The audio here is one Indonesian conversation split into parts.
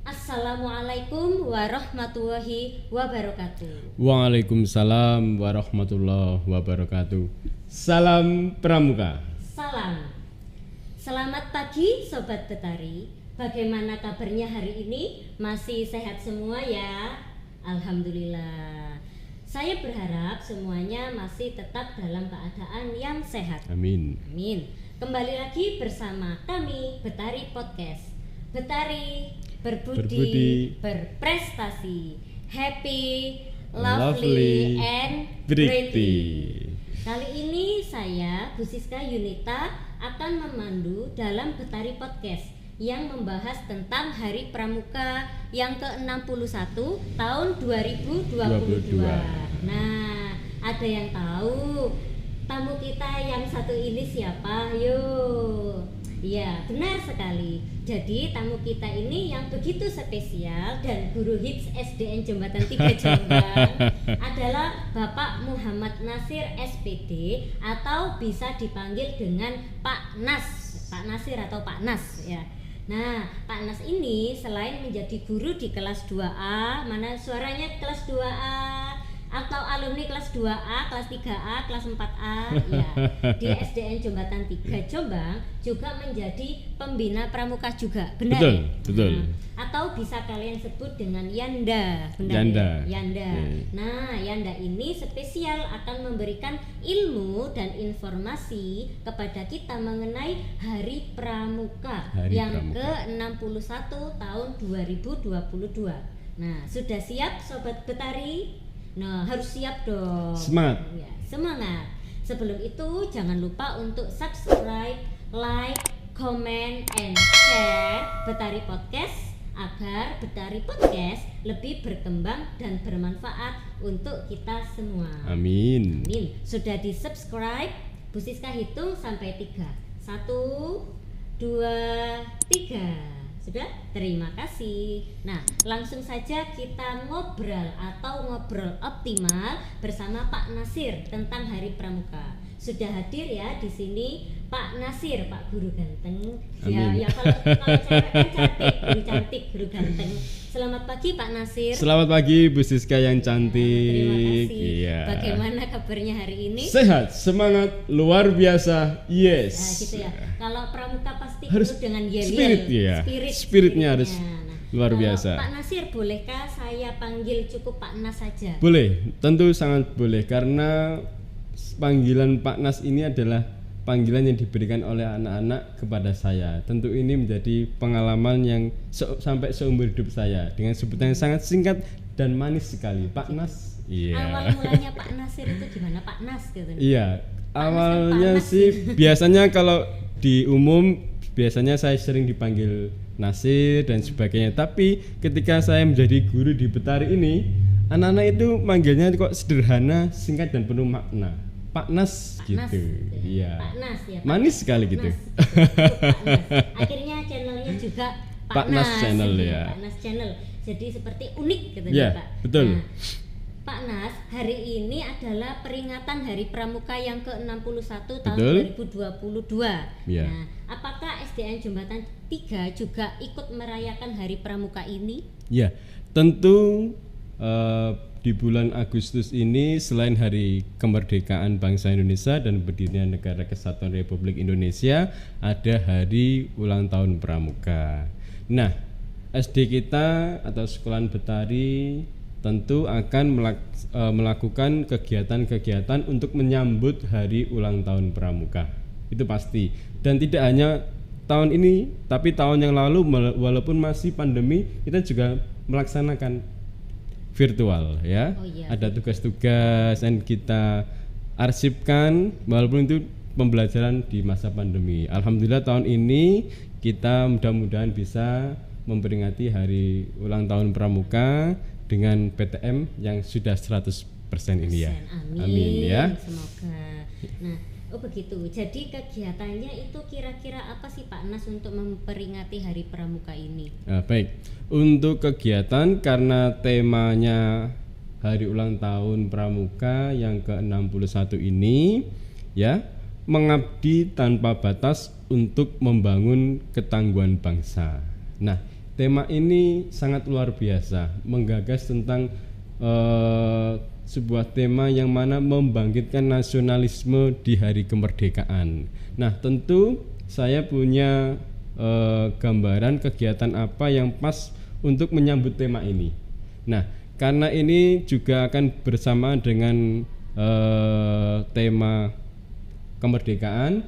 Assalamualaikum warahmatullahi wabarakatuh. Waalaikumsalam warahmatullahi wabarakatuh. Salam Pramuka. Salam. Selamat pagi Sobat Betari. Bagaimana kabarnya hari ini? Masih sehat semua ya? Alhamdulillah. Saya berharap semuanya masih tetap dalam keadaan yang sehat. Amin. Amin. Kembali lagi bersama kami Betari Podcast. Betari berbudi, berprestasi, happy, lovely, and pretty. Kali ini saya, Bu Siska Yunita, akan memandu dalam Betari Podcast yang membahas tentang Hari Pramuka yang ke-61 tahun 2022. Nah, ada yang tahu tamu kita yang satu ini siapa? Yuk. Ya, benar sekali. Jadi tamu kita ini yang begitu spesial dan guru hits SDN Jembatan 3 Jombang adalah Bapak Muhammad Nasir SPD atau bisa dipanggil dengan Pak Nas, Pak Nasir atau Pak Nas ya. Nah, Pak Nas ini selain menjadi guru di kelas 2A, mana suaranya kelas 2A? Atau alumni kelas 2A, kelas 3A, kelas 4A ya, di SDN Jembatan 3 Jombang juga menjadi pembina pramuka juga, benar betul, ya? Betul. Atau bisa kalian sebut dengan Yanda, benar Yanda. Ya? Yanda. Yeah. Nah, Yanda ini spesial akan memberikan ilmu dan informasi kepada kita mengenai Hari Pramuka yang ke-61 tahun 2022. Nah, sudah siap Sobat Betari? Nah, harus siap dong. Semangat. Ya, semangat. Sebelum itu jangan lupa untuk subscribe, like, comment, and share Betari Podcast agar Betari Podcast lebih berkembang dan bermanfaat untuk kita semua. Amin. Amin. Sudah di subscribe? Bu Siska hitung sampai 3. 1, 2, 3. Sudah? Terima kasih. Nah, langsung saja kita ngobrol optimal bersama Pak Nasir tentang Hari Pramuka. Sudah hadir ya di sini Pak Nasir, Pak Guru Ganteng. Ya kalau cewek kan cantik, guru ganteng. Selamat pagi Pak Nasir. Selamat pagi Bu Siska yang cantik. Terima kasih. Iya. Bagaimana kabarnya hari ini? Sehat, semangat, luar biasa. Yes. Nah, gitu ya. Kalau pramuka pasti harus penuh dengan yel-yel. Spirit ya. Spiritnya harus luar biasa. Pak Nasir, bolehkah saya panggil cukup Pak Nas saja? Boleh, tentu sangat boleh karena panggilan Pak Nas ini adalah panggilan yang diberikan oleh anak-anak kepada saya. Tentu ini menjadi pengalaman yang sampai seumur hidup saya dengan sebutan yang sangat singkat dan manis sekali. Pak Nas. Iya. Awal mulanya Pak Nasir itu gimana Pak Nas gitu? Iya, awalnya sih biasanya kalau di umum biasanya saya sering dipanggil Nasir dan sebagainya. Tapi ketika saya menjadi guru di Betari ini, anak-anak itu manggilnya kok sederhana, singkat dan penuh makna. Pak Nas Pak gitu. Nas, Iya. Pak Nas ya. Manis sekali Pak gitu. Nas, Pak Nas. Akhirnya channelnya juga Pak Nas channel ya. Pak Nas channel. Jadi seperti unik gitu ya, Pak. Betul. Nah, Pak Nas, hari ini adalah peringatan Hari Pramuka yang ke-61 tahun 2022. Ya. Nah, apakah SDN Jembatan 3 juga ikut merayakan Hari Pramuka ini? Ya, tentu di bulan Agustus ini selain Hari Kemerdekaan Bangsa Indonesia dan berdirinya Negara Kesatuan Republik Indonesia, ada Hari Ulang Tahun Pramuka. Nah, SD kita atau Sekolahan Betari tentu akan melakukan kegiatan-kegiatan untuk menyambut Hari Ulang Tahun Pramuka. Itu pasti. Dan tidak hanya tahun ini, tapi tahun yang lalu walaupun masih pandemi, kita juga melaksanakan virtual ya. Oh, iya. Ada tugas-tugas yang kita arsipkan walaupun itu pembelajaran di masa pandemi. Alhamdulillah tahun ini kita mudah-mudahan bisa memperingati Hari Ulang Tahun Pramuka dengan PTM yang sudah 100% ini ya. Amin ya. Semoga. Nah, oh begitu. Jadi kegiatannya itu kira-kira apa sih Pak Nas untuk memperingati Hari Pramuka ini? Baik. Untuk kegiatan karena temanya Hari Ulang Tahun Pramuka yang ke-61 ini ya, mengabdi tanpa batas untuk membangun ketangguhan bangsa. Nah, tema ini sangat luar biasa, menggagas tentang sebuah tema yang mana membangkitkan nasionalisme di hari kemerdekaan. Nah, tentu saya punya gambaran kegiatan apa yang pas untuk menyambut tema ini. Nah, karena ini juga akan bersamaan dengan tema kemerdekaan,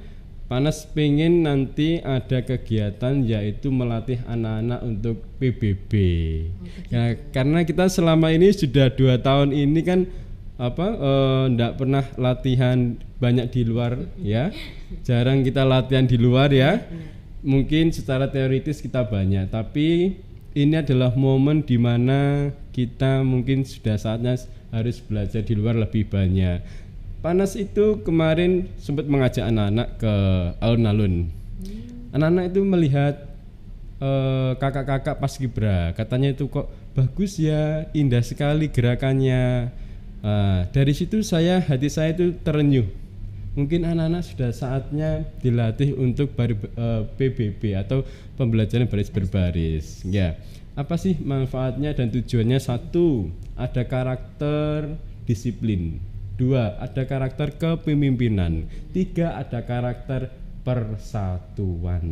Panas pengen nanti ada kegiatan yaitu melatih anak-anak untuk PBB. Ya, karena kita selama ini sudah 2 tahun ini kan enggak pernah latihan banyak di luar ya. Jarang kita latihan di luar ya. Mungkin secara teoritis kita banyak, tapi ini adalah momen di mana kita mungkin sudah saatnya harus belajar di luar lebih banyak. Panas itu kemarin sempat mengajak anak-anak ke alun-alun. Anak-anak itu melihat kakak-kakak paskibra, katanya itu kok bagus ya, indah sekali gerakannya. Dari situ hati saya itu terenyuh. Mungkin anak-anak sudah saatnya dilatih untuk PBB atau pembelajaran baris berbaris. Ya, apa sih manfaatnya dan tujuannya? 1, ada karakter disiplin. 2, ada karakter kepemimpinan. 3, ada karakter persatuan.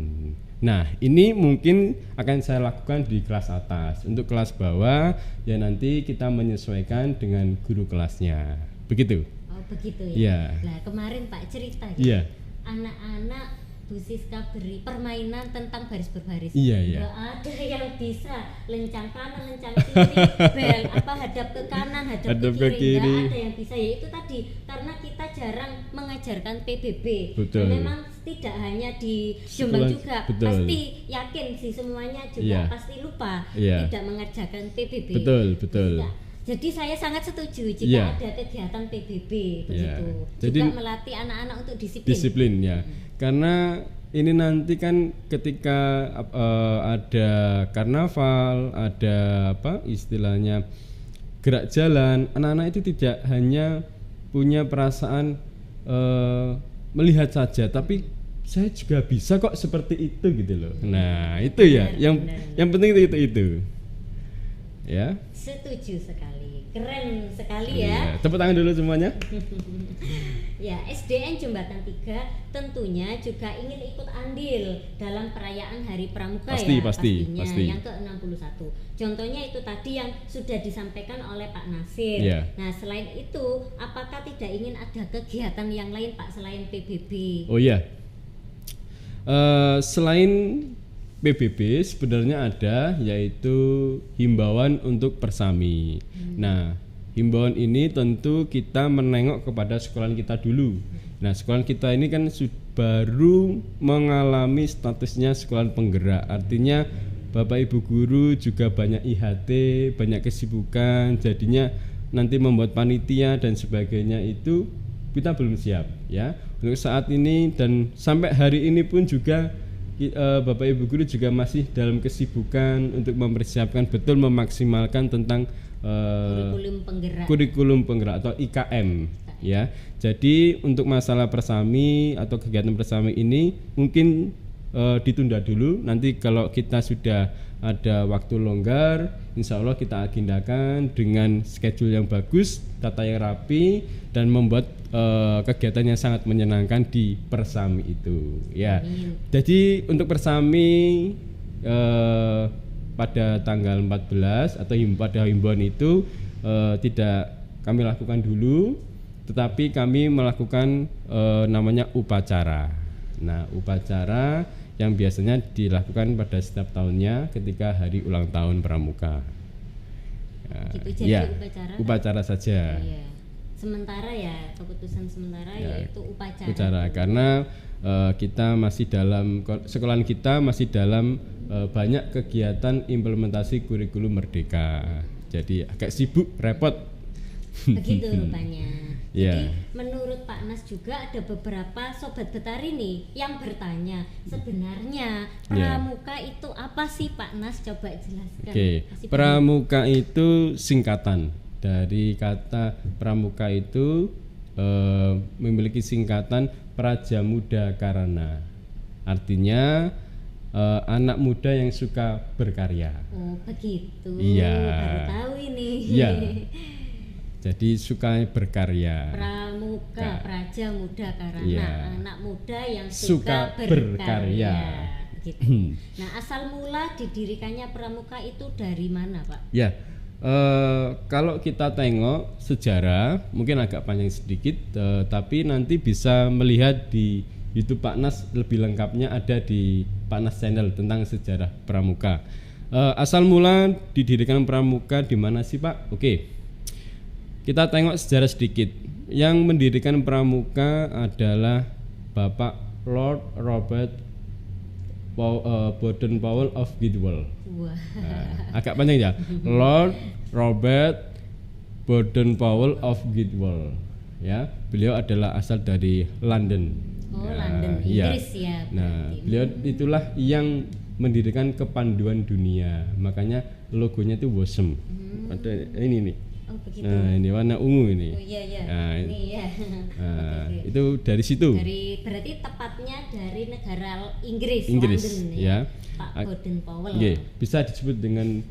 Nah, ini mungkin akan saya lakukan di kelas atas. Untuk kelas bawah ya nanti kita menyesuaikan dengan guru kelasnya. Begitu. Oh, begitu ya. Iya. Nah, kemarin Pak cerita Iya. Anak-anak Bu Siska beri permainan tentang baris berbaris. Iya. Nggak ada yang bisa lencang kanan, lencang kiri, hadap ke kanan, hadap ke kiri. Nggak ada yang bisa. Ya itu tadi, karena kita jarang mengajarkan PBB. Betul. Dan memang tidak hanya di Jombang juga. Betul. Pasti yakin sih semuanya juga pasti lupa tidak mengajarkan PBB. Betul. Nah, jadi saya sangat setuju jika ada kegiatan PBB begitu. Jadi, juga melatih anak-anak untuk disiplin. Disiplin ya. Karena ini nanti kan ketika ada karnaval, ada istilahnya gerak jalan, anak-anak itu tidak hanya punya perasaan melihat saja, tapi saya juga bisa kok seperti itu gitu loh. Nah, itu ya yang penting itu. Ya. Setuju sekali, keren sekali ya. Tepuk tangan dulu semuanya. Ya, SDN Jembatan 3 tentunya juga ingin ikut andil dalam perayaan Hari Pramuka pasti. yang ke-61. Contohnya itu tadi yang sudah disampaikan oleh Pak Nasir. Nah, selain itu, apakah tidak ingin ada kegiatan yang lain Pak selain PBB? Oh iya. Selain PBB sebenarnya ada, yaitu himbauan untuk persami. Nah, himbauan ini tentu kita menengok kepada sekolah kita dulu. Nah, sekolah kita ini kan baru mengalami statusnya sekolah penggerak. Artinya Bapak Ibu guru juga banyak IHT, banyak kesibukan, jadinya nanti membuat panitia dan sebagainya itu kita belum siap ya. Untuk saat ini dan sampai hari ini pun juga Bapak Ibu guru juga masih dalam kesibukan untuk mempersiapkan betul, memaksimalkan tentang kurikulum penggerak atau IKM ya. Jadi untuk masalah persami atau kegiatan persami ini mungkin ditunda dulu. Nanti kalau kita sudah ada waktu longgar, insya Allah kita agendakan dengan schedule yang bagus, tata yang rapi, dan membuat kegiatan yang sangat menyenangkan di persami itu ya. Jadi untuk persami pada tanggal 14 atau pada himbauan itu tidak kami lakukan dulu, tetapi kami melakukan namanya upacara. Nah, upacara yang biasanya dilakukan pada setiap tahunnya ketika hari ulang tahun Pramuka. Upacara saja. Sementara ya, keputusan sementara yaitu upacara. Karena kita masih dalam sekolahan kita masih dalam banyak kegiatan implementasi kurikulum merdeka. Jadi agak sibuk, repot. Begitu rupanya. Jadi menurut Pak Nas juga ada beberapa sobat Betari nih yang bertanya, sebenarnya pramuka itu apa sih Pak Nas? Coba jelaskan. Pramuka itu singkatan dari kata pramuka itu memiliki singkatan Praja Muda Karana. Artinya anak muda yang suka berkarya. Oh begitu. Iya. Baru tahu ini. Iya. Jadi suka berkarya. Pramuka, Praja Muda Karana, Iya. anak muda yang Suka suka berkarya. Gitu. Nah asal mula didirikannya Pramuka itu dari mana Pak? Ya, kalau kita tengok sejarah mungkin agak panjang sedikit, tapi nanti bisa melihat di YouTube Pak Nas lebih lengkapnya ada di Pak Nas Channel tentang sejarah Pramuka. Asal mula didirikan Pramuka di mana sih Pak? Oke, kita tengok sejarah sedikit. Yang mendirikan Pramuka adalah Bapak Lord Robert Baden Powell of Goodwill. Wah. Agak panjang ya. Lord Robert Baden Powell of Goodwill. Ya, beliau adalah asal dari London. Oh, Ya, London, iya. Inggris ya. Nah, berarti. beliau itulah yang mendirikan kepanduan dunia. Makanya logonya itu WOSM. Ada ini nih. Oh begitu. Nah, ini warna ungu ini. Oh iya iya. Nah, Ini ya. Nah, Oke, oke. itu dari situ. Berarti tepatnya dari negara Inggris, Inggris, London ya. Pak Baden Powell. Oke, bisa disebut dengan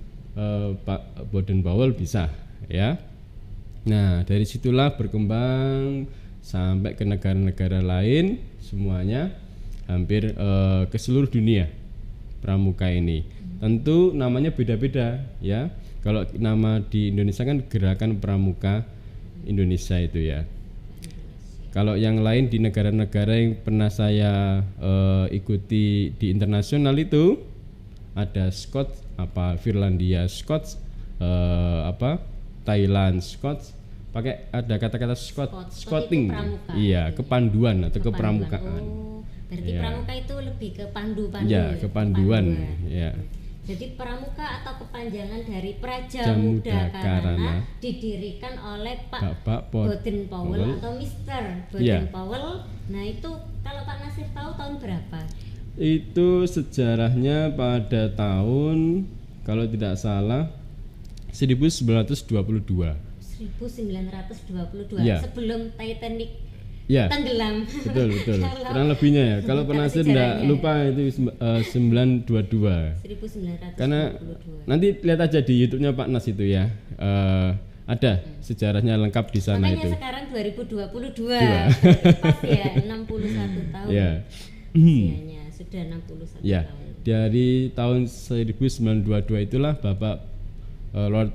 Pak Baden Powell bisa, ya. Nah, dari situlah berkembang sampai ke negara-negara lain, semuanya hampir ke seluruh dunia Pramuka ini. Tentu namanya beda-beda, ya. Kalau nama di Indonesia kan Gerakan Pramuka Indonesia itu ya. Kalau yang lain di negara-negara yang pernah saya ikuti di internasional itu ada Scots, Finlandia Scots, Thailand Scots, pakai ada kata-kata Scouting, iya, kepanduan atau kepramukaan. Oh, berarti Ya. pramuka itu lebih ke pandu-pandu. Ya, kepanduan, ya. Jadi pramuka atau kepanjangan dari Praja Muda Muda Karana Karana didirikan oleh Pak Bapak Baden Powell atau Mr. Baden Ya. Powell. Nah itu kalau Pak Nasir tahu tahun berapa? Itu sejarahnya pada tahun kalau tidak salah 1922. 1922 Ya. sebelum Titanic Ya, tenggelam. betul. Kalau- Kurang lebihnya ya. Kalau kalau penasir enggak sejarahnya lupa itu 922. 1922. Karena nanti lihat aja di YouTube-nya Pak Nas itu ya. Ada sejarahnya lengkap di sana Makanya itu. sekarang 2022 Dua. pas ya 61 tahun Ya. usianya sudah 61 Ya, tahun. dari tahun 1922 itulah Bapak Lord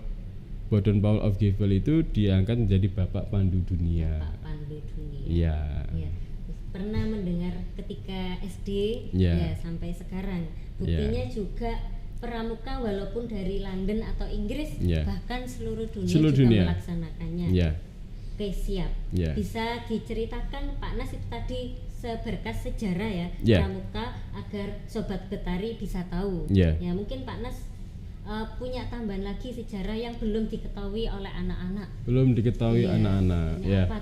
Baden Powell of Goodwill itu diangkat menjadi Bapak Pandu Dunia. Pak Pandu Dunia. Iya. Ya. Pernah mendengar ketika SD Ya. ya sampai sekarang. Buktinya juga pramuka walaupun dari London atau Inggris Ya. bahkan seluruh dunia Seluruh juga dunia. melaksanakannya. Ya. Oke, siap. Ya. Bisa diceritakan Pak Nas itu tadi seberkas sejarah ya, Ya. pramuka agar sobat Betari bisa tahu. Ya. Ya, mungkin Pak Nas punya tambahan lagi sejarah yang belum diketahui oleh anak-anak. Belum diketahui Iya. anak-anak Punya ya. apa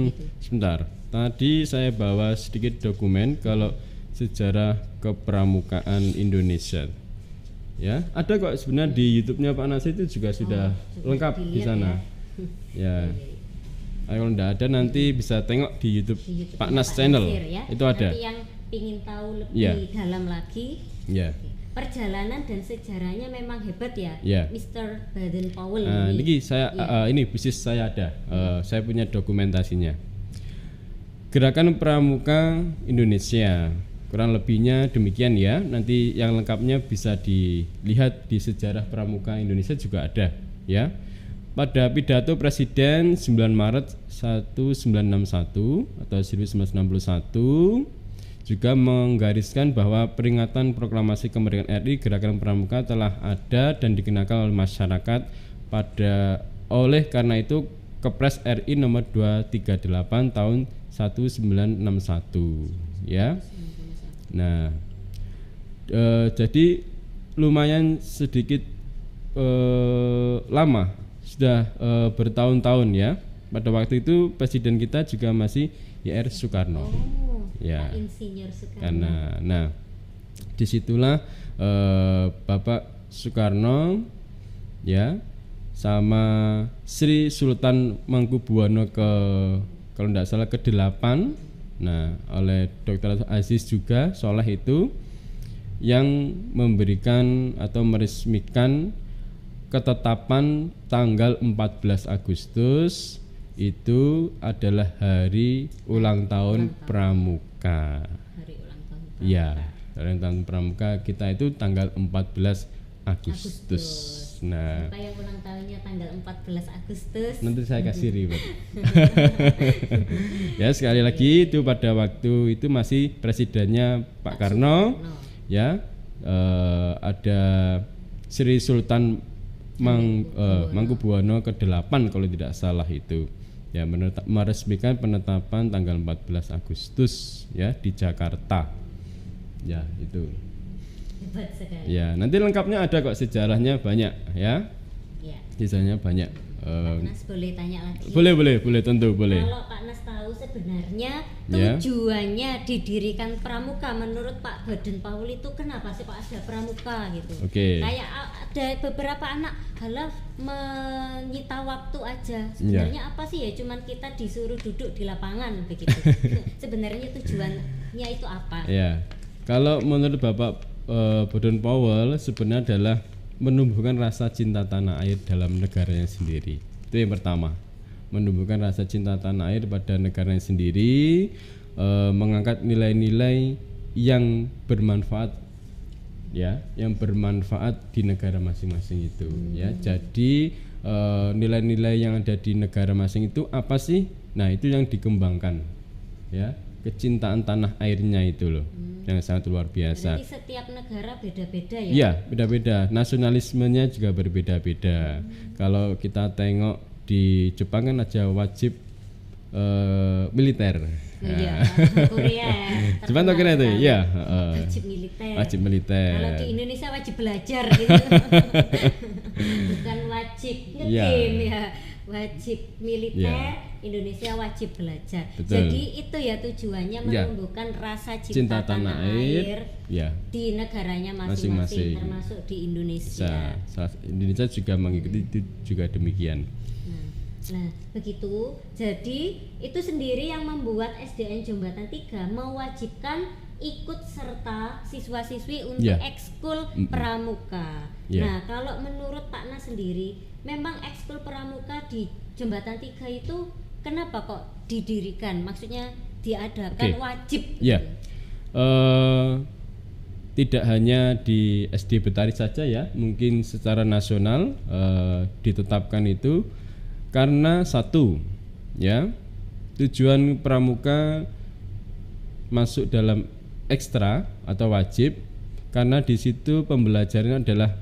gitu. Sebentar. Tadi saya bawa sedikit dokumen kalau sejarah kepramukaan Indonesia. Ya, ada kok sebenarnya di YouTube-nya Pak Nasir itu juga sudah Coba lengkap di dilihat sana. Ya. Kalau enggak ada nanti bisa tengok di YouTube, Di YouTube Pak Nas Channel. ya. Itu ada. Nanti yang ingin tahu lebih Iya. dalam lagi, Ya. perjalanan dan sejarahnya memang hebat ya, Iya. Mr. Baden Powell. Nah, ini. ini saya Iya. ini bisnis saya ada. Saya punya dokumentasinya. Gerakan Pramuka Indonesia. Kurang lebihnya demikian ya. Nanti yang lengkapnya bisa dilihat di sejarah Pramuka Indonesia juga ada ya. Pada pidato Presiden 9 Maret 1961 atau 1961 juga menggariskan bahwa peringatan proklamasi kemerdekaan RI Gerakan Pramuka telah ada dan dikenakan oleh masyarakat oleh karena itu Kepres RI nomor 238 tahun 1961 ya. Nah, jadi lumayan sedikit lama sudah bertahun-tahun ya. Pada waktu itu presiden kita juga masih YR Soekarno. Ya. Pak Insinyur Soekarno. Karena, nah, disitulah Bapak Soekarno, ya, sama Sri Sultan Mangkubuwono kalau tidak salah ke-8, nah, oleh Dr. Aziz juga Soleh itu yang memberikan atau meresmikan ketetapan tanggal 14 Agustus itu adalah hari ulang tahun Pramuka. Hari ulang tahun Pramuka. Ya, hari ulang tahun Pramuka kita itu tanggal 14 Agustus. Nah, Siapa yang ulang tahunnya tanggal 14 Agustus? nanti saya kasih reward. Ya, sekali lagi itu pada waktu itu masih presidennya Pak Karno. Ya, ada Sri Sultan Mangkubuwono ke-8 kalau tidak salah itu. Ya, meresmikan penetapan tanggal 14 Agustus ya di Jakarta. Ya, itu. Hebat sekali. Ya, nanti lengkapnya ada kok, sejarahnya banyak ya. Ya. Sejarahnya banyak. Pak Nas boleh tanya lagi? Boleh, tentu boleh. Kalau Pak Nas tahu sebenarnya Ya. tujuannya didirikan Pramuka menurut Pak Baden-Powell itu kenapa sih Pak ada Pramuka gitu? Oke. Kayak ada beberapa anak halah menyita waktu aja. Sebenarnya apa sih ya? Cuman kita disuruh duduk di lapangan begitu. Sebenarnya tujuannya itu apa? Ya, kalau menurut Bapak Baden-Powell sebenarnya adalah menumbuhkan rasa cinta tanah air dalam negaranya sendiri. Itu yang pertama, menumbuhkan rasa cinta tanah air pada negaranya sendiri, mengangkat nilai-nilai yang bermanfaat, ya, yang bermanfaat di negara masing-masing itu. Ya, jadi nilai-nilai yang ada di negara masing itu apa sih? Nah, itu yang dikembangkan, ya, kecintaan tanah airnya itu loh, yang sangat luar biasa. Jadi setiap negara beda-beda ya? Iya, beda-beda. Nasionalismenya juga berbeda-beda. Kalau kita tengok di Jepang kan aja wajib militer. Iya, Korea. Jepang atau Korea itu? Iya. Wajib militer. Wajib militer. Kalau di Indonesia wajib belajar gitu. Bukan wajib ngegame ya. Wajib militer, Indonesia wajib belajar. Betul. Jadi itu ya tujuannya menumbuhkan rasa cinta tanah air ya, di negaranya masing-masing, termasuk di Indonesia. Indonesia juga mengikuti itu juga demikian. Nah, begitu. Jadi itu sendiri yang membuat SDN Jombatan 3 mewajibkan ikut serta siswa-siswi untuk ekskul pramuka. Nah, kalau menurut Pak Nas sendiri, memang ekskul pramuka di Jombatan 3 itu kenapa kok didirikan? Maksudnya diadakan wajib? Ya. Tidak hanya di SD Betari saja ya, mungkin secara nasional ditetapkan itu karena satu, ya, tujuan pramuka masuk dalam ekstra atau wajib karena di situ pembelajaran adalah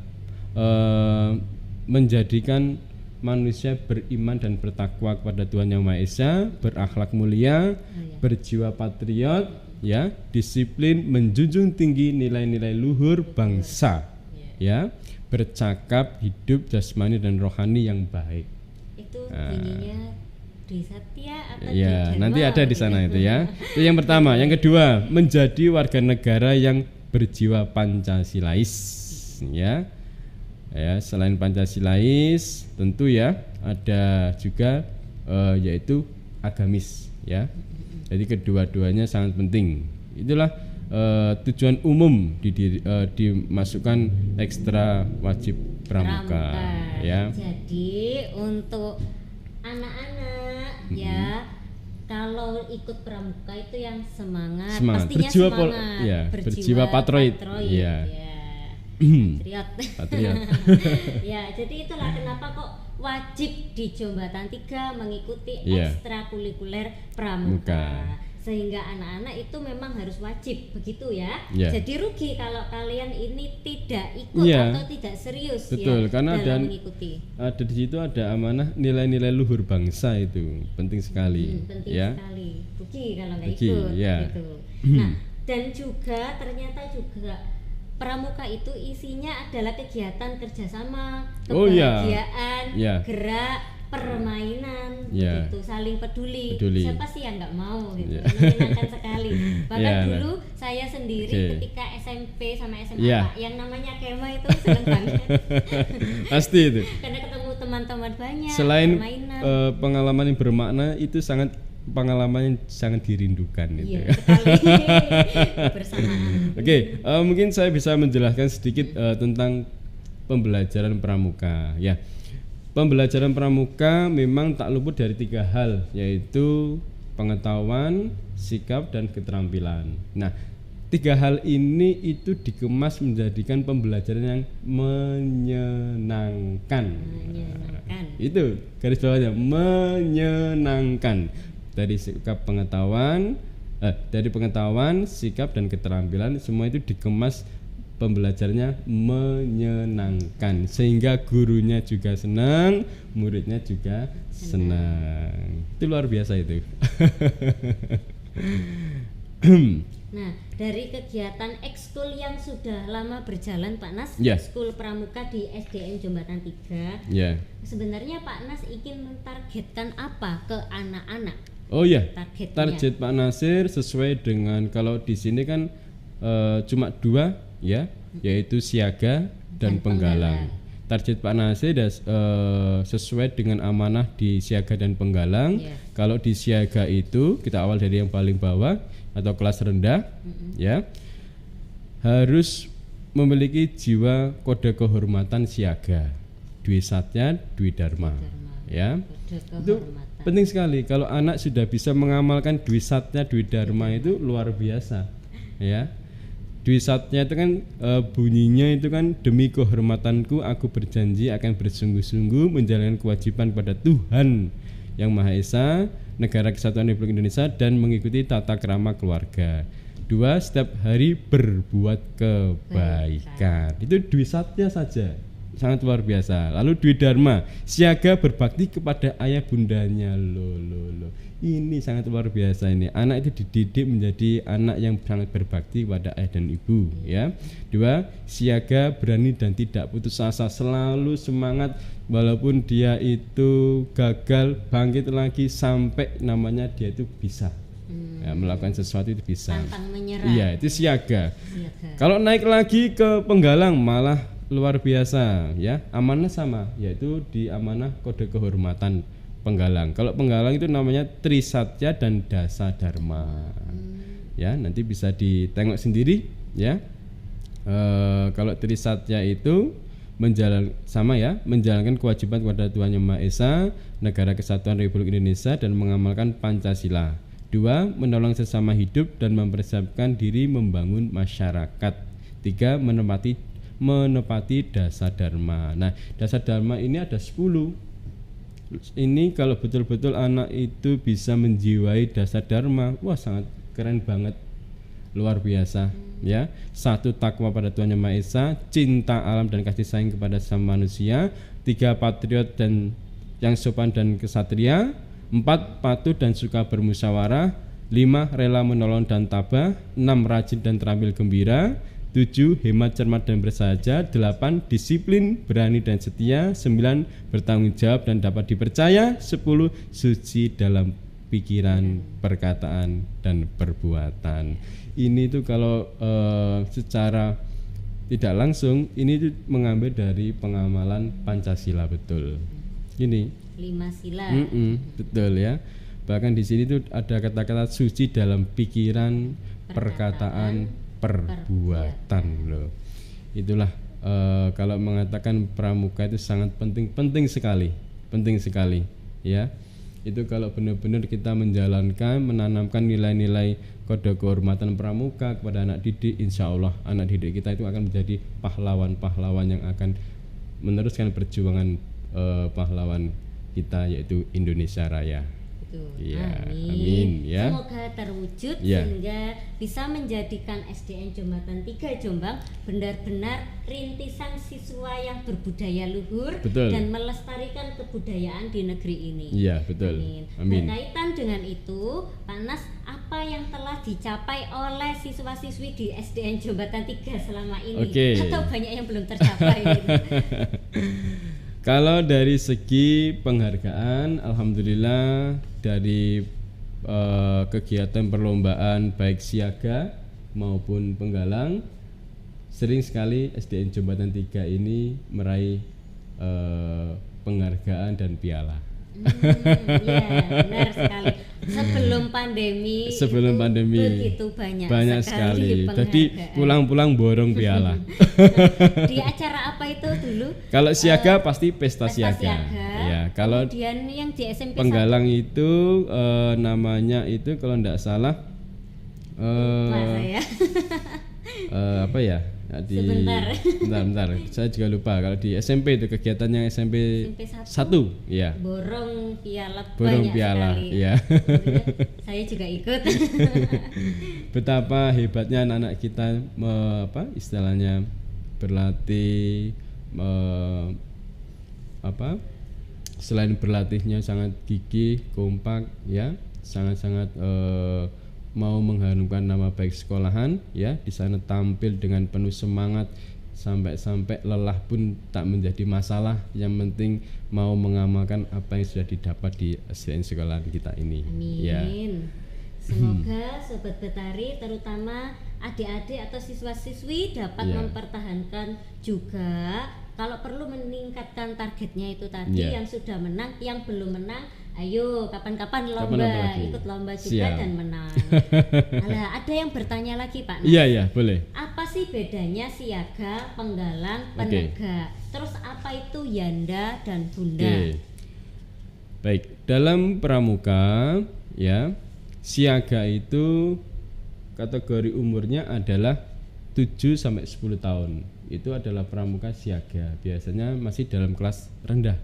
menjadikan manusia beriman dan bertakwa kepada Tuhan Yang Maha Esa, berakhlak mulia, berjiwa patriot, ya, disiplin, menjunjung tinggi nilai-nilai luhur bangsa, ya, bercakap, hidup jasmani dan rohani yang baik. Itu tingginya di Satya atau ya, di nanti ada di sana itu ya. Itu yang pertama. Yang kedua, menjadi warga negara yang berjiwa Pancasilais, ya. Ya, selain Pancasilais tentu ya ada juga yaitu agamis, ya. Jadi kedua-duanya sangat penting. Itulah tujuan umum dimasukkan ekstra wajib pramuka. Ya. Jadi untuk anak-anak ya, kalau ikut pramuka itu yang semangat. Pastinya berjiwa semangat, ya, berjiwa patriot. Ya. Patriot. Ya, jadi itulah kenapa kok wajib di Jombatan 3 mengikuti ekstrakurikuler pramuka. Sehingga anak-anak itu memang harus wajib begitu ya. Jadi rugi kalau kalian ini tidak ikut atau tidak serius. Betul, karena dalam mengikuti. Ada di situ ada amanah nilai-nilai luhur bangsa, itu penting sekali. Penting ya. sekali. Rugi kalau nggak ikut. Gitu. Nah, dan juga ternyata juga pramuka itu isinya adalah kegiatan kerjasama, kebahagiaan, gerak, permainan, gitu, saling peduli. Siapa sih yang nggak mau gitu? Menyenangkan sekali. Bahkan dulu saya sendiri ketika SMP sama SMA yang namanya kema itu seneng banget. Pasti itu. Karena ketemu teman-teman banyak. Selain permainan. Pengalaman yang bermakna itu sangat pengalaman yang sangat dirindukan itu. Iya, sekali. Bersamaan. Oke, mungkin saya bisa menjelaskan sedikit tentang pembelajaran pramuka. Ya, pembelajaran pramuka memang tak luput dari 3 hal, yaitu pengetahuan, sikap, dan keterampilan. Nah, 3 hal ini itu dikemas menjadikan pembelajaran yang menyenangkan. Itu garis bawahnya, menyenangkan. Dari sikap pengetahuan, dari pengetahuan, sikap, dan keterampilan, semua itu dikemas pembelajarannya menyenangkan, sehingga gurunya juga senang, muridnya juga senang. Itu luar biasa itu. Nah, dari kegiatan ekskul yang sudah lama berjalan Pak Nas, ekskul pramuka di SDN Jombatan 3, sebenarnya Pak Nas ingin mentargetkan apa ke anak-anak? Oh iya, target Pak Nasir sesuai dengan, kalau di sini kan cuma 2 ya, yaitu siaga dan penggalang. Target Pak Nasir sesuai dengan amanah di siaga dan penggalang. Kalau di siaga itu kita awal dari yang paling bawah atau kelas rendah, ya, harus memiliki jiwa kode kehormatan siaga, Dwi Satya, Dwi Dharma. Ya, itu penting sekali. Kalau anak sudah bisa mengamalkan Dwi Satya, Dwi Dharma itu luar biasa. Ya, Dwi Satya itu kan bunyinya itu kan, demi kehormatanku aku berjanji akan bersungguh-sungguh menjalankan kewajiban pada Tuhan Yang Maha Esa, Negara Kesatuan Republik Indonesia, dan mengikuti tata krama keluarga. 2, setiap hari berbuat kebaikan. Itu Dwi Satya saja, sangat luar biasa. Lalu Dwi Dharma, siaga berbakti kepada ayah bundanya. Loh. Ini sangat luar biasa ini. Anak itu dididik menjadi anak yang sangat berbakti kepada ayah dan ibu, ya. 2, siaga berani dan tidak putus asa, selalu semangat walaupun dia itu gagal, bangkit lagi sampai namanya dia itu bisa. Ya, melakukan sesuatu itu bisa. Pantang menyerah. Iya, itu siaga. Kalau naik lagi ke penggalang malah luar biasa, ya. Amanah sama, yaitu di amanah kode kehormatan penggalang. Kalau penggalang itu namanya Trisatya dan Dasa Dharma. Ya, nanti bisa ditengok sendiri, ya. Kalau Trisatya itu menjalankan kewajiban kepada Tuhan Yang Maha Esa, Negara Kesatuan Republik Indonesia, dan mengamalkan Pancasila. 2, menolong sesama hidup dan mempersiapkan diri membangun masyarakat. 3, menepati Dasa Dharma. Nah, Dasa Dharma ini ada 10. Ini kalau betul-betul anak itu bisa menjiwai Dasa Dharma, wah sangat keren banget, luar biasa, ya. 1, takwa pada Tuhan Yang Maha Esa, cinta alam dan kasih sayang kepada sesama manusia. 3, patriot dan yang sopan dan kesatria. 4, patuh dan suka bermusyawarah. 5, rela menolong dan tabah. 6, rajin dan terampil gembira. 7, hemat, cermat dan bersahaja. 8, disiplin, berani dan setia. 9, bertanggung jawab dan dapat dipercaya. 10, suci dalam pikiran, perkataan, dan perbuatan. Ini tuh kalau secara tidak langsung ini tuh mengambil dari pengamalan Pancasila, betul. Ini 5 sila. Betul ya. Bahkan di sini tuh ada kata-kata suci dalam pikiran, perkataan, perbuatan loh. Itulah kalau mengatakan pramuka itu sangat penting sekali, ya. Itu kalau benar-benar kita menjalankan, menanamkan nilai-nilai kode kehormatan pramuka kepada anak didik, insya Allah anak didik kita itu akan menjadi pahlawan-pahlawan yang akan meneruskan perjuangan pahlawan kita, yaitu Indonesia Raya. Ya, amin ya. Semoga terwujud sehingga bisa menjadikan SDN Jombatan 3 Jombang benar-benar rintisan siswa yang berbudaya luhur dan melestarikan kebudayaan di negeri ini. Iya, betul. Amin. Berkaitan dengan itu, Pak Nas, apa yang telah dicapai oleh siswa-siswi di SDN Jombatan 3 selama ini? Atau banyak yang belum tercapai? Kalau dari segi penghargaan, alhamdulillah dari kegiatan perlombaan baik siaga maupun penggalang, sering sekali SDN Jombatan 3 ini meraih penghargaan dan piala. Ya, benar sekali. Sebelum pandemi begitu banyak sekali. penghargaan. Jadi pulang-pulang borong piala. Di acara apa itu dulu? Kalau siaga pasti pesta siaga. Ya, kalau kemudian yang di SMP Penggalang itu namanya itu kalau enggak salah apa ya? Bentar, saya juga lupa. Kalau di SMP itu kegiatannya SMP 1, ya. Borong piala, sekali. Ya. Saya juga ikut. Betapa hebatnya anak-anak kita istilahnya berlatih selain berlatihnya sangat gigih, kompak, ya, sangat-sangat mau mengharumkan nama baik sekolahan, ya, di sana tampil dengan penuh semangat sampai lelah pun tak menjadi masalah. Yang penting mau mengamalkan apa yang sudah didapat di SDN sekolahan kita ini. Amin. Ya. Semoga Sobat Betari, terutama adik-adik atau siswa-siswi dapat mempertahankan juga, kalau perlu meningkatkan targetnya itu tadi. Yang sudah menang, yang belum menang, ayo kapan-kapan ikut lomba juga. Siap. Dan menang. Ada yang bertanya lagi Pak Nas. Iya, boleh. Apa sih bedanya siaga, penggalang, penegak? Terus apa itu yanda dan bunda? Baik, dalam pramuka, ya, siaga itu kategori umurnya adalah 7 sampai 10 tahun. Itu adalah pramuka siaga. Biasanya masih dalam kelas rendah.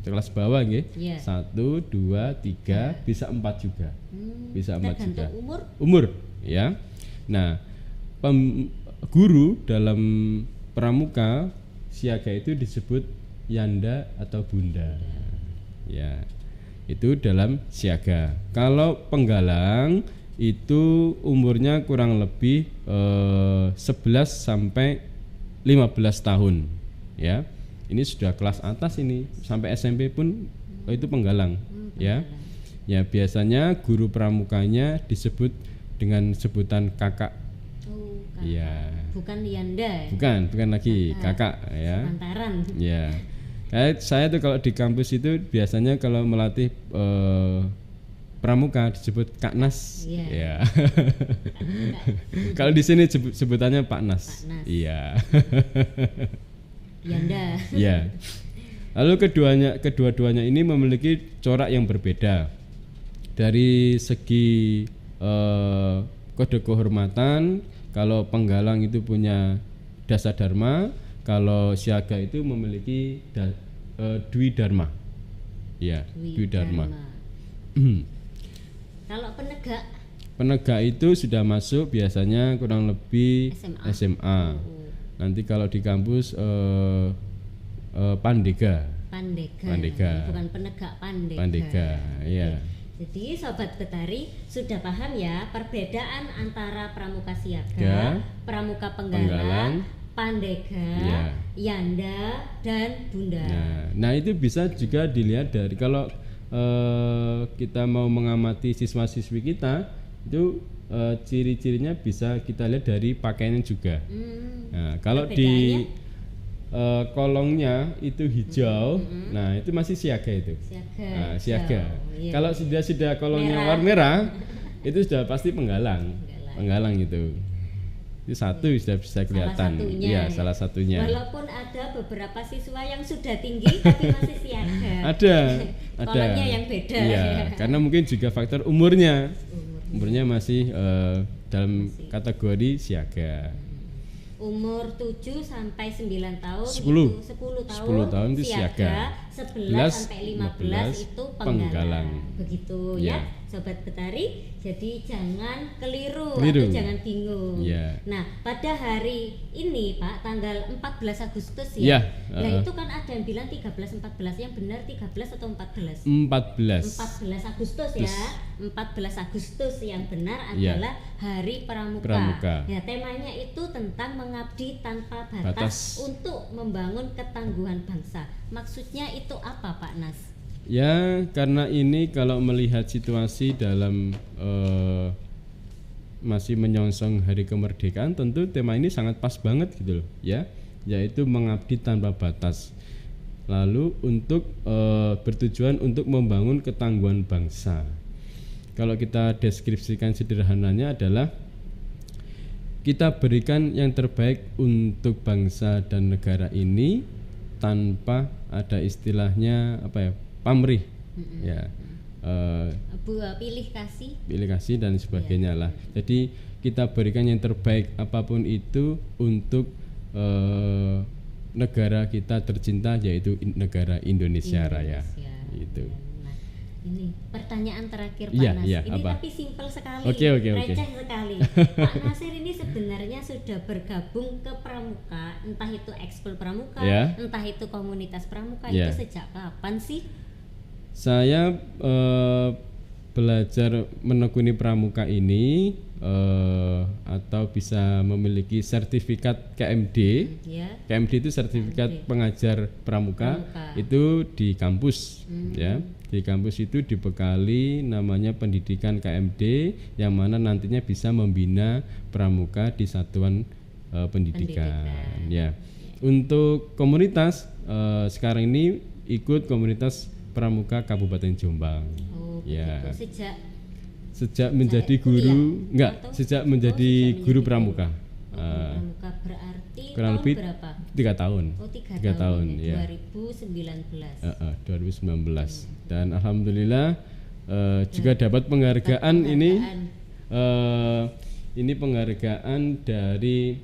Kelas bawah nggih. 1, 2, 3, bisa 4 juga. Bisa 4 juga. Umur, ya. Nah, guru dalam pramuka siaga itu disebut yanda atau bunda. Ya. Itu dalam siaga. Kalau penggalang itu umurnya kurang lebih 11 sampai 15 tahun, ya. Ini sudah kelas atas ini, sampai SMP pun itu penggalang, ya. Ya, biasanya guru pramukanya disebut dengan sebutan kakak. Kakak. Ya. Bukan yanda. Bukan lagi kakak, ya. Pantaran. Ya. Saya tuh kalau di kampus itu biasanya kalau melatih pramuka disebut Kak Nas. Ya. Kalau di sini sebutannya Pak Nas. Iya. Yanda. Ya. Lalu kedua-duanya ini memiliki corak yang berbeda. Dari segi kode kehormatan, kalau penggalang itu punya dasa dharma, kalau siaga itu memiliki dwi dharma. Ya, dwi dharma. Kalau penegak itu sudah masuk biasanya kurang lebih SMA. Nanti kalau di kampus pandega. Bukan penegak, pandega. Ya. Jadi Sobat Betari sudah paham ya perbedaan antara pramuka siaga, pramuka penggalang, pandega, yanda, dan bunda. Nah, itu bisa juga dilihat dari kalau kita mau mengamati siswa-siswi kita itu ciri-cirinya bisa kita lihat dari pakaiannya juga. Nah, kalau di kolongnya itu hijau, nah itu masih siaga itu. Siaga. Iya. Kalau sudah kolongnya warna merah, itu sudah pasti penggalang itu. Itu satu sudah bisa kelihatan. Salah satunya. Walaupun ada beberapa siswa yang sudah tinggi tapi masih siaga. Ada. Kolomnya yang beda. Iya, karena mungkin juga faktor umurnya masih dalam kategori siaga. Umur 7 sampai 9 tahun 10 tahun itu siaga. 11 sampai 15 itu penggalang. Begitu ya, Sobat Betari. Jadi jangan keliru. Atau jangan bingung. Nah, pada hari ini Pak, tanggal 14 Agustus ya. Nah, itu kan ada yang bilang 13-14, yang benar 13 atau 14? 14 Agustus ya. 14 Agustus yang benar adalah Hari Pramuka. Ya, temanya itu tentang mengabdi tanpa batas untuk membangun ketangguhan bangsa. Maksudnya itu apa Pak Nas? Ya, karena ini kalau melihat situasi dalam masih menyongsong Hari Kemerdekaan, tentu tema ini sangat pas banget gitu loh, ya, yaitu mengabdi tanpa batas. lalu untuk bertujuan untuk membangun ketangguhan bangsa. Kalau kita deskripsikan sederhananya adalah kita berikan yang terbaik untuk bangsa dan negara ini tanpa ada istilahnya pamrih, ya, pilih kasih dan sebagainya lah. Jadi kita berikan yang terbaik apapun itu untuk negara kita tercinta, yaitu negara Indonesia Raya. Itu. Ini pertanyaan terakhir Pak Nasir. Ini apa? Tapi simpel sekali, receh sekali. Pak Nasir ini sebenarnya sudah bergabung ke Pramuka, entah itu ekskul Pramuka, entah itu komunitas Pramuka, itu sejak kapan sih? Saya belajar menekuni Pramuka ini atau bisa memiliki sertifikat KMD. KMD itu sertifikat pengajar Pramuka. Itu di kampus, ya. Di kampus itu dibekali namanya pendidikan KMD, yang mana nantinya bisa membina Pramuka di satuan pendidikan. Ya. Untuk komunitas sekarang ini ikut komunitas Pramuka Kabupaten Jombang. Ya. Sejak menjadi guru, sejak menjadi guru Pramuka. Pramuka berarti kurang lebih berapa? 3 tahun. 3 tahun ya. 2019. Dan alhamdulillah juga dapat penghargaan ini penghargaan dari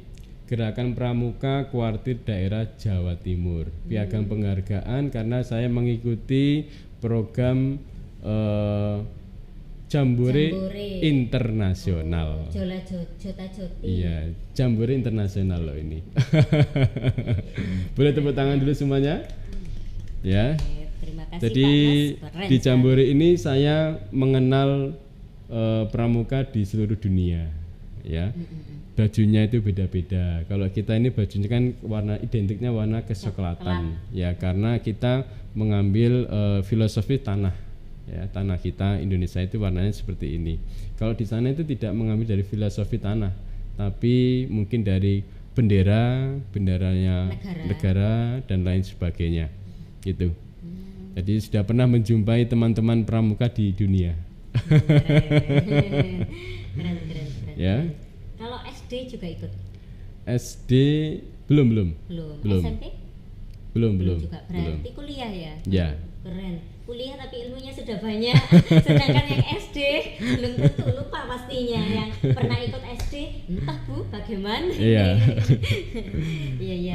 Gerakan Pramuka Kuartir Daerah Jawa Timur. Piagam penghargaan karena saya mengikuti program Jambore Internasional. Iya, Jambore Internasional loh ini. Boleh tepuk tangan dulu semuanya. Ya. Terima kasih. Jadi di Jambore ini saya mengenal pramuka di seluruh dunia. Ya. Bajunya itu beda-beda. Kalau kita ini bajunya kan identiknya warna kecoklatan. Ya, karena kita mengambil filosofi tanah. Ya, tanah kita Indonesia itu warnanya seperti ini. Kalau di sana itu tidak mengambil dari filosofi tanah, tapi mungkin dari benderanya negara dan lain sebagainya, gitu. Jadi sudah pernah menjumpai teman-teman pramuka di dunia. Keren. Ya. Kalau SD juga ikut? SD belum. SMP? Belum juga. Berarti kuliah ya? Ya. Keren. Kuliah tapi ilmunya sudah banyak. Sedangkan yang SD belum tentu, lupa pastinya. Yang pernah ikut SD, entah Bu bagaimana. Iya. Iya.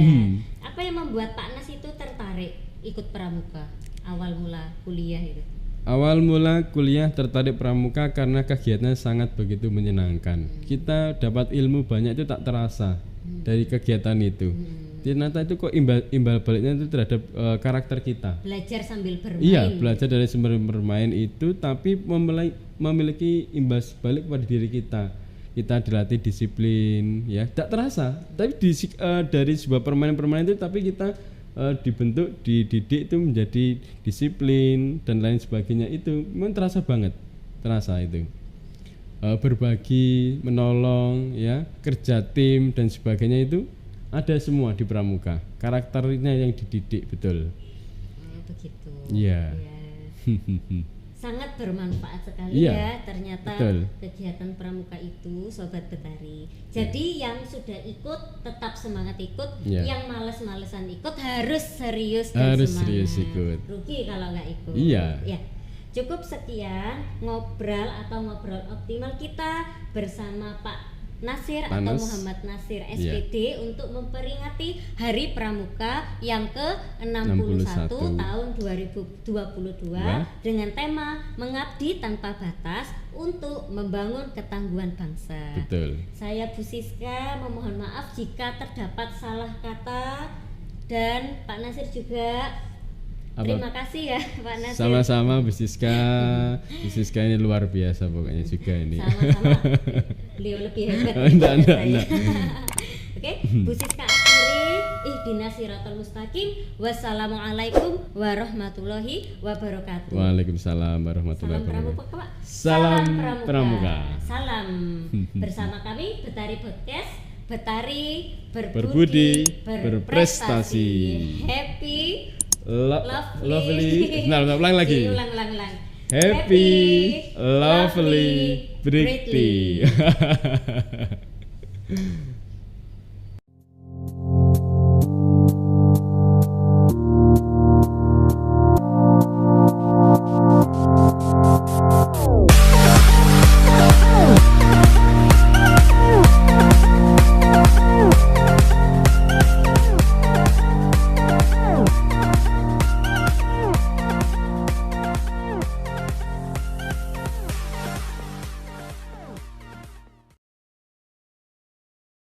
Apa yang membuat Pak Nas itu tertarik ikut pramuka awal mula kuliah itu? Awal mula kuliah tertarik pramuka karena kegiatannya sangat begitu menyenangkan. Kita dapat ilmu banyak itu tak terasa dari kegiatan itu. Ternyata itu kok imbal baliknya itu terhadap karakter kita. Belajar sambil bermain. Iya, belajar dari sambil bermain itu, tapi memiliki imbas balik pada diri kita. Kita dilatih disiplin, ya, tak terasa. Tapi dari sebuah permainan itu, tapi kita dibentuk, dididik itu menjadi disiplin dan lain sebagainya. Itu memang terasa banget, terasa itu. Berbagi, menolong, ya, kerja tim dan sebagainya itu ada semua di pramuka. Karakternya yang dididik betul. Begitu. Iya. Sangat bermanfaat sekali ya ternyata kegiatan pramuka itu, Sobat Betari. Jadi yang sudah ikut tetap semangat ikut, yang males-malesan ikut harus serius dan semangat. Serius ikut. Rugi kalau nggak ikut. Iya. Ya. Cukup sekian ngobrol optimal kita bersama Pak Nasir atau Muhammad Nasir SPD untuk memperingati Hari Pramuka yang ke-61 tahun 2022 dengan tema Mengabdi Tanpa Batas untuk membangun ketangguhan bangsa. Betul. Saya Bu Siska memohon maaf jika terdapat salah kata, dan Pak Nasir juga terima kasih ya Pak Nasir. Sama-sama Bu Siska. Bu Siska ini luar biasa pokoknya juga ini. Sama-sama. Beliau lebih hebat. Enggak. Oke, Bu Siska akhiri ihdinas siratal mustaqim. Wassalamualaikum warahmatullahi wabarakatuh. Waalaikumsalam warahmatullahi wabarakatuh. Salam Pramuka. Salam bersama kami Betari Podcast. Betari berbudi berprestasi. Happy lovely. Nah, ulang lagi. Ulang. Happy, lovely, Britty.